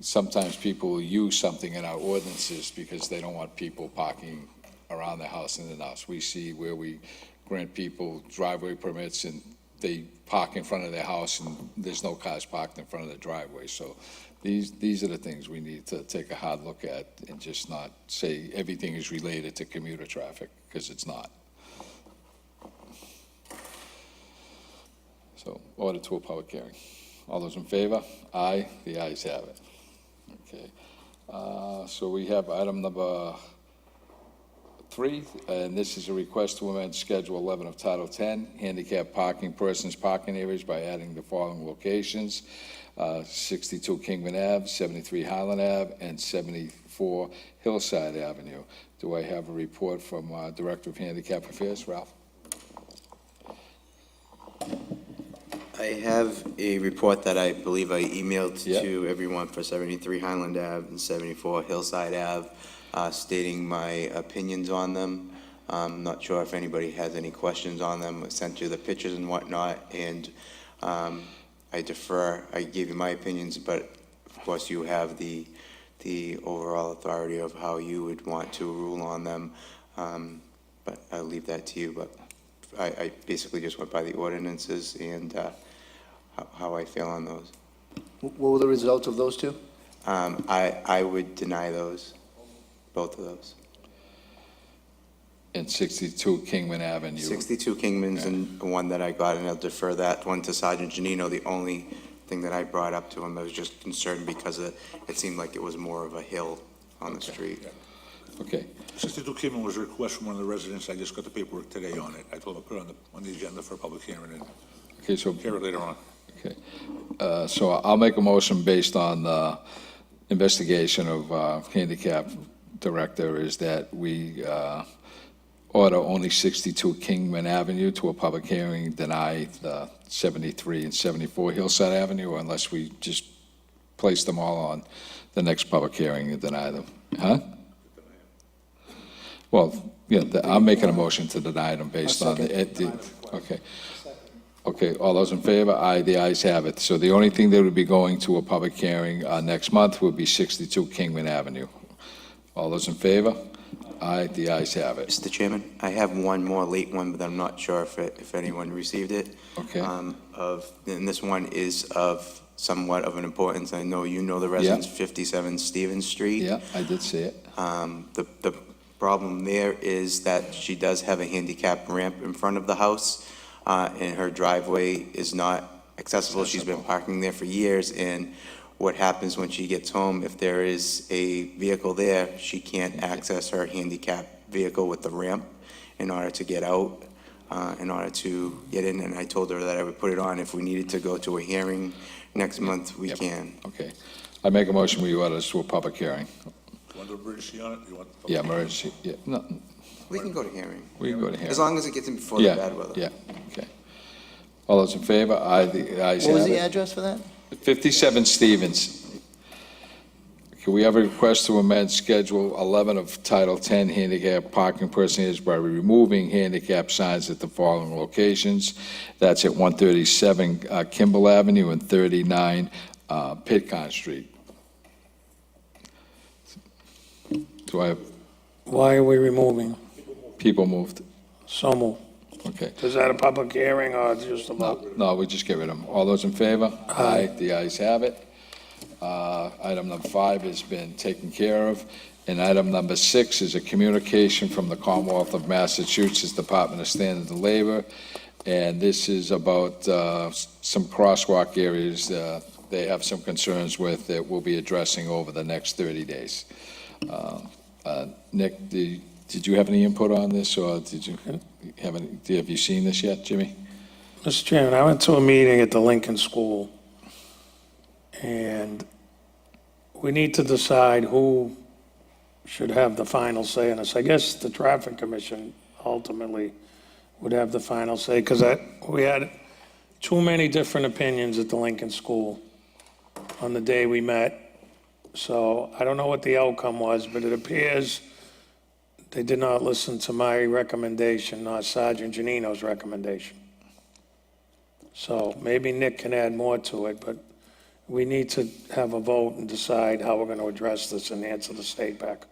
sometimes people will use something in our ordinances because they don't want people parking around the house and in the house. We see where we grant people driveway permits and they park in front of their house and there's no cars parked in front of the driveway. So these are the things we need to take a hard look at and just not say everything is related to commuter traffic, because it's not. So order to a public hearing. All those in favor? Aye. The ayes have it. Okay. So we have item number 3, and this is a request to amend Schedule 11 of Title 10, handicap parking, persons parking areas, by adding the following locations: 62 Kingman Ave, 73 Highland Ave, and 74 Hillside Avenue. Do I have a report from Director of Handicap Affairs, Ralph?
I have a report that I believe I emailed
Yeah.
to everyone for 73 Highland Ave and 74 Hillside Ave, stating my opinions on them. I'm not sure if anybody has any questions on them. I sent you the pictures and whatnot, and I defer. I gave you my opinions, but of course you have the overall authority of how you would want to rule on them. But I'll leave that to you. But I basically just went by the ordinances and how I feel on those.
What were the results of those two?
I would deny those, both of those.
And 62 Kingman Avenue.
62 Kingman's and one that I got, and I'll defer that one to Sergeant Janino. The only thing that I brought up to him, I was just concerned because it seemed like it was more of a hill on the street.
Okay,
62 Kingman was a request from one of the residents. I just got the paperwork today on it. I told him to put it on the agenda for a public hearing and
okay, so,
hear it later on.
okay. So I'll make a motion based on the investigation of handicap director is that we order only 62 Kingman Avenue to a public hearing, deny the 73 and 74 Hillside Avenue, unless we just place them all on the next public hearing and deny them. Huh? Well, yeah, I'm making a motion to deny them based on okay. Okay, all those in favor? Aye, the ayes have it. So the only thing that would be going to a public hearing next month would be 62 Kingman Avenue. All those in favor? Aye, the ayes have it.
Mr. Chairman, I have one more late one, but I'm not sure if anyone received it.
Okay.
And this one is of somewhat of an importance. I know you know the residents, 57 Stevens Street.
Yeah, I did see it.
The problem there is that she does have a handicap ramp in front of the house, and her driveway is not accessible. She's been parking there for years, and what happens when she gets home, if there is a vehicle there, she can't access her handicap vehicle with the ramp in order to get out, in order to get in. And I told her that I would put it on. If we needed to go to a hearing next month, we can.
Okay. I make a motion, we order this to a public hearing.
You want the emergency on it? You want
Yeah, emergency, yeah, no,
We can go to hearing.
we can go to hearing.
As long as it gets in before the
Yeah,
bad weather.
yeah, okay. All those in favor? Aye, the ayes
What was
have
the
it.
address for that?
57 Stevens. Can we have a request to amend Schedule 11 of Title 10 handicap parking personage by removing handicap signs at the following locations? That's at 137 Kimball Avenue and 39 Pitcairn Street. Do I have
Why are we removing?
people moved?
So move.
Okay.
Is that a public hearing or just a vote?
No, we just get rid of them. All those in favor? Aye. The ayes have it. Item number 5 has been taken care of. And item number 6 is a communication from the Commonwealth of Massachusetts Department of Standards and Labor. And this is about some crosswalk areas they have some concerns with that we'll be addressing over the next 30 days. Nick, did you have any input on this, or did you have you seen this yet, Jimmy?
Mr. Chairman, I went to a meeting at the Lincoln School, and we need to decide who should have the final say in this. I guess the Traffic Commission ultimately would have the final say, because we had too many different opinions at the Lincoln School on the day we met. So I don't know what the outcome was, but it appears they did not listen to my recommendation, nor Sergeant Janino's recommendation. So maybe Nick can add more to it, but we need to have a vote and decide how we're going to address this and answer the state back.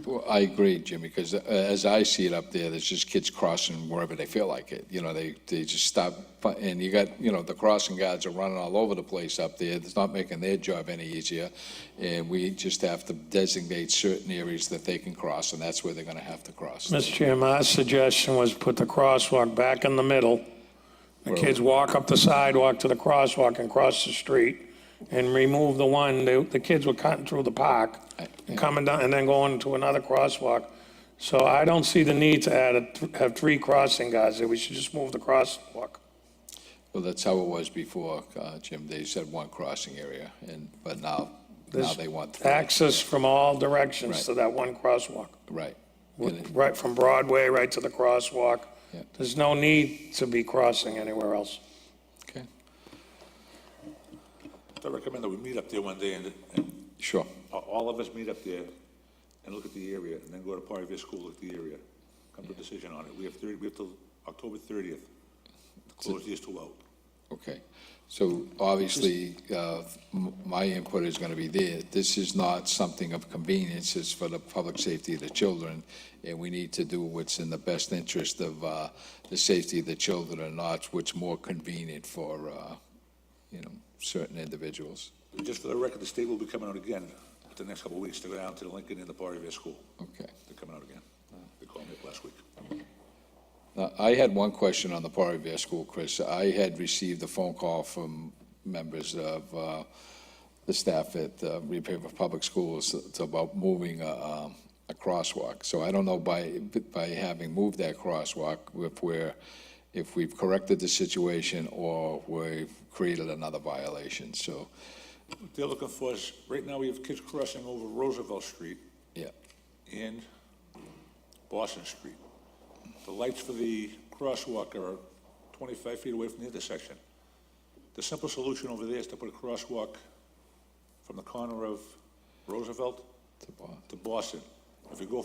Well, I agree, Jimmy, because as I see it up there, there's just kids crossing wherever they feel like it. You know, they just stop, and you got, the crossing guards are running all over the place up there. It's not making their job any easier, and we just have to designate certain areas that they can cross, and that's where they're going to have to cross.
Mr. Chairman, my suggestion was put the crosswalk back in the middle. The kids walk up the sidewalk to the crosswalk and cross the street, and remove the one, the kids were cutting through the park and coming down and then going to another crosswalk. So I don't see the need to have 3 crossing guards there. We should just move the crosswalk.
Well, that's how it was before, Jim. They said 1 crossing area, but now
There's
they want 3.
access from all directions
Right.
to that one crosswalk.
Right.
Right from Broadway right to the crosswalk.
Yeah.
There's no need to be crossing anywhere else.
Okay,
I recommend that we meet up there one day and
sure.
all of us meet up there and look at the area, and then go to Party View School, look at the area, come to a decision on it. We have till October 30th to close these 2 out.
Okay, so obviously, my input is going to be there. This is not something of convenience, it's for the public safety of the children, and we need to do what's in the best interest of the safety of the children and not what's more convenient for, certain individuals.
Just for the record, the state will be coming out again the next couple of weeks to go down to the Lincoln and the Party View School.
Okay,
They're coming out again. last week.
I had one question on the Port Revere School, Chris. I had received a phone call from members of the staff at Repair for Public Schools about moving a crosswalk. So I don't know by having moved that crosswalk if we've corrected the situation or we've created another violation. So,
What they're looking for is, right now, we have kids crossing over Roosevelt Street
yeah,
and Boston Street. The lights for the crosswalk are 25 feet away from the intersection. The simple solution over there is to put a crosswalk from the corner of Roosevelt to Boston. If we go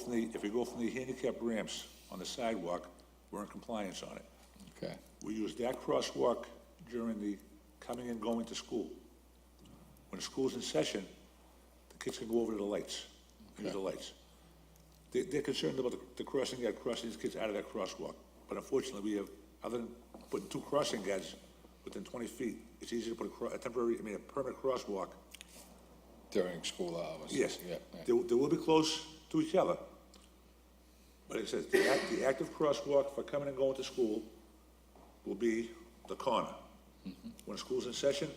from the handicap ramps on the sidewalk, we're in compliance on it.
okay,
We use that crosswalk during the coming and going to school. When school's in session, the kids can go over to the lights, use the lights. They're concerned about the crossing guard crossing these kids out of that crosswalk. But unfortunately, we have, other than putting 2 crossing guards within 20 feet, it's easy to put a permanent crosswalk.
during school hours.
Yes,
Yeah,
they will be close to each other. But it says the active crosswalk for coming and going to school will be the corner. When school's in session,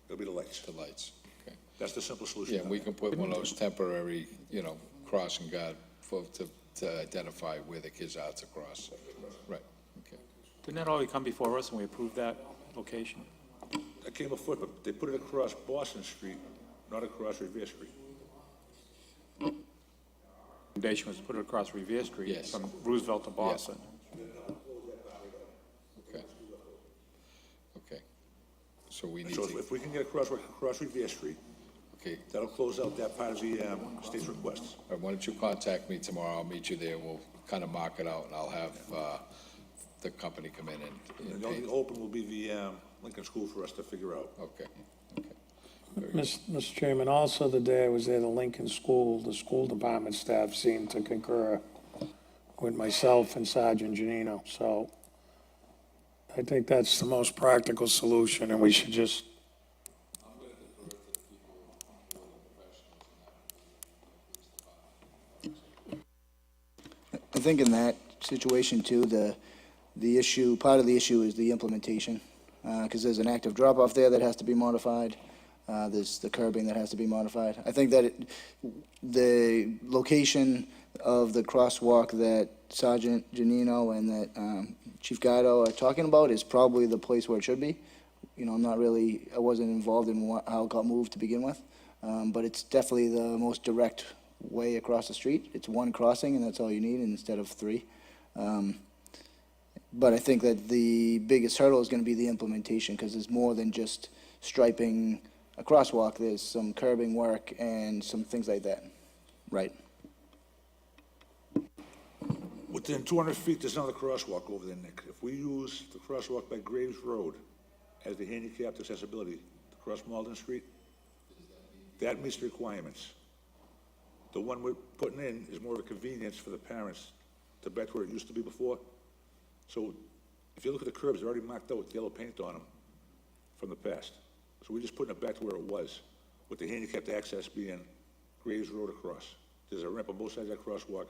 it'll be the lights.
the lights, okay.
That's the simple solution.
Yeah, we can put one of those temporary, crossing guard to identify where the kids are to cross. Right, okay.
Didn't that already come before us when we approved that location?
That came before, but they put it across Boston Street, not across Revere Street.
Recommendation was to put it across Revere Street
Yes.
from Roosevelt to Boston.
Okay. Okay. So we need
So
to,
if we can get a crosswalk across Revere Street,
okay.
that'll close out that part of the state's requests.
All right, why don't you contact me tomorrow? I'll meet you there. We'll kind of mark it out and I'll have the company come in
And
and
the only
paint.
thing open will be the Lincoln School for us to figure out.
Okay.
Mr. Chairman, also the day I was there, the Lincoln School, the school department staff seemed to concur with myself and Sergeant Janino. So I think that's the most practical solution, and we should just,
I think in that situation too, the issue, part of the issue is the implementation, because there's an active drop-off there that has to be modified. There's the curbing that has to be modified. I think that the location of the crosswalk that Sergeant Janino and that Chief Guido are talking about is probably the place where it should be. I wasn't involved in how it got moved to begin with, but it's definitely the most direct way across the street. It's one crossing, and that's all you need instead of 3. But I think that the biggest hurdle is going to be the implementation, because there's more than just striping a crosswalk. There's some curbing work and some things like that. Right.
Within 200 feet, there's another crosswalk over there, Nick. If we use the crosswalk by Graves Road as the handicapped accessibility to cross Malden Street, that meets the requirements. The one we're putting in is more of a convenience for the parents to back to where it used to be before. So if you look at the curbs, they're already marked out with yellow paint on them from the past. So we're just putting it back to where it was, with the handicapped access being Graves Road across. There's a ramp on both sides of that crosswalk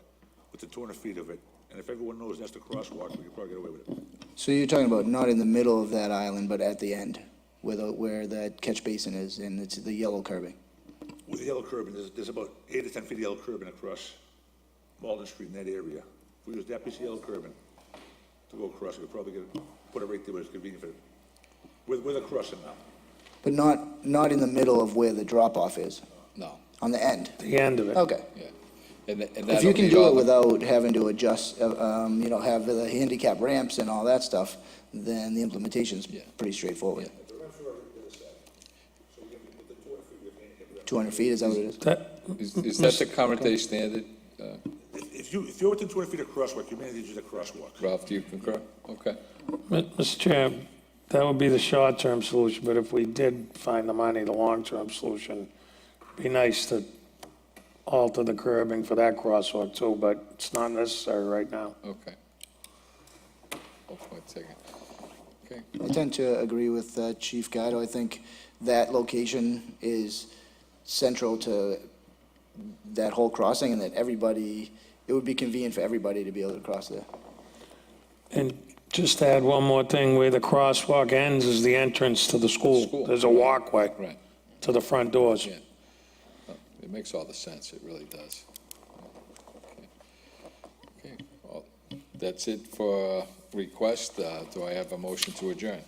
within 200 feet of it. And if everyone knows that's the crosswalk, we can probably get away with it.
So you're talking about not in the middle of that island, but at the end, where that catch basin is, and it's the yellow curbing.
With the yellow curbing, there's about 8 to 10 feet of yellow curbing across Malden Street in that area. If we use that piece of yellow curbing to go across, we could probably put it right there where it's convenient for it. With a crossing now.
But not in the middle of where the drop-off is,
No,
on the end.
the end of it.
Okay.
yeah. And
If
that'll
you can
meet
do
all
it
the-
without having to adjust, have the handicap ramps and all that stuff, then the implementation's pretty straightforward. 200 feet, is that what it is?
That,
Is that the current day standard?
If you're within 200 feet of crosswalk, you may need to use a crosswalk.
Ralph, do you concur? Okay.
Mr. Chair, that would be the short-term solution, but if we did find the money, the long-term solution, it'd be nice to alter the curbing for that crosswalk too, but it's not necessary right now.
Okay. Oh, point taken. Okay.
I tend to agree with Chief Guido. I think that location is central to that whole crossing, and that everybody it would be convenient for everybody to be able to cross there.
And just to add one more thing, where the crosswalk ends is the entrance to the school.
School.
There's a walkway
Right.
to the front doors.
Yeah. It makes all the sense, it really does. Okay. Okay, well, that's it for request. Do I have a motion to adjourn?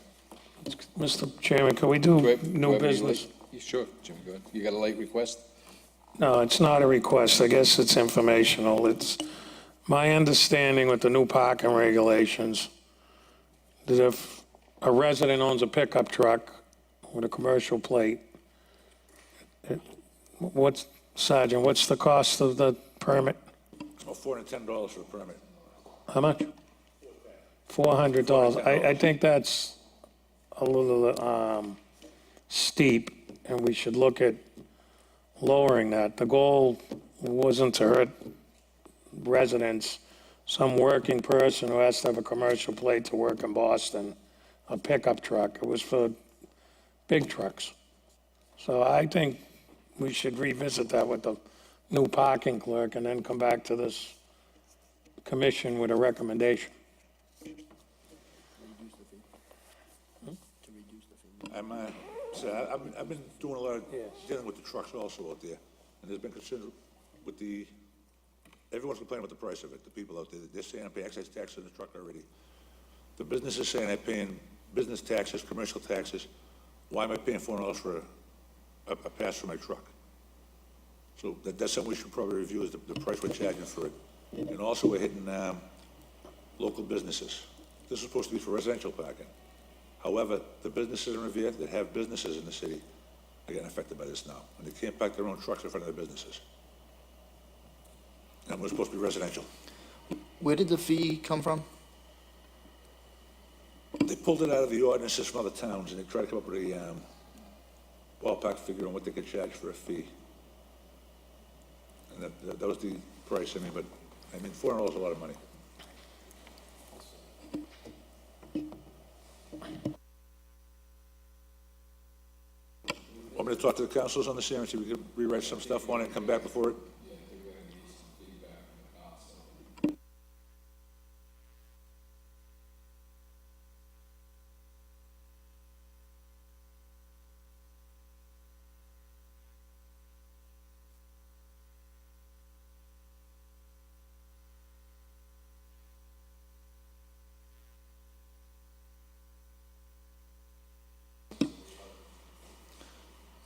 Mr. Chairman, can we do
Do I- do I
new
have any
business?
late- Sure, Jim, go ahead. You got a late request?
No, it's not a request. I guess it's informational. It's my understanding with the new parking regulations that if a resident owns a pickup truck with a commercial plate, Sergeant, what's the cost of the permit?
It's about $410 for the permit.
How much? $400. I think that's a little steep, and we should look at lowering that. The goal wasn't to hurt residents. Some working person who has to have a commercial plate to work in Boston, a pickup truck. It was for big trucks. So I think we should revisit that with the new parking clerk and then come back to this commission with a recommendation.
I've been doing a lot of dealing with the trucks also out there, and there's been concern with everyone's complaining about the price of it, the people out there. They're saying I pay excise tax on the truck already. The business is saying I'm paying business taxes, commercial taxes. Why am I paying $400 for a pass for my truck? So that's something we should probably review, is the price we're charging for it. And also, we're hitting local businesses. This is supposed to be for residential parking. However, the businesses in Revere that have businesses in the city are getting affected by this now, and they can't park their own trucks in front of their businesses. And we're supposed to be residential.
Where did the fee come from?
They pulled it out of the ordinances from other towns, and they tried to come up with a ballpark figure on what they could charge for a fee. And that was the price, but $400 is a lot of money. Want me to talk to the councils on this here and see if we can rewrite some stuff on it and come back before it?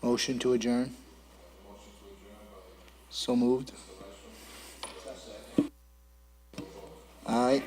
Motion to adjourn? So moved. Aye.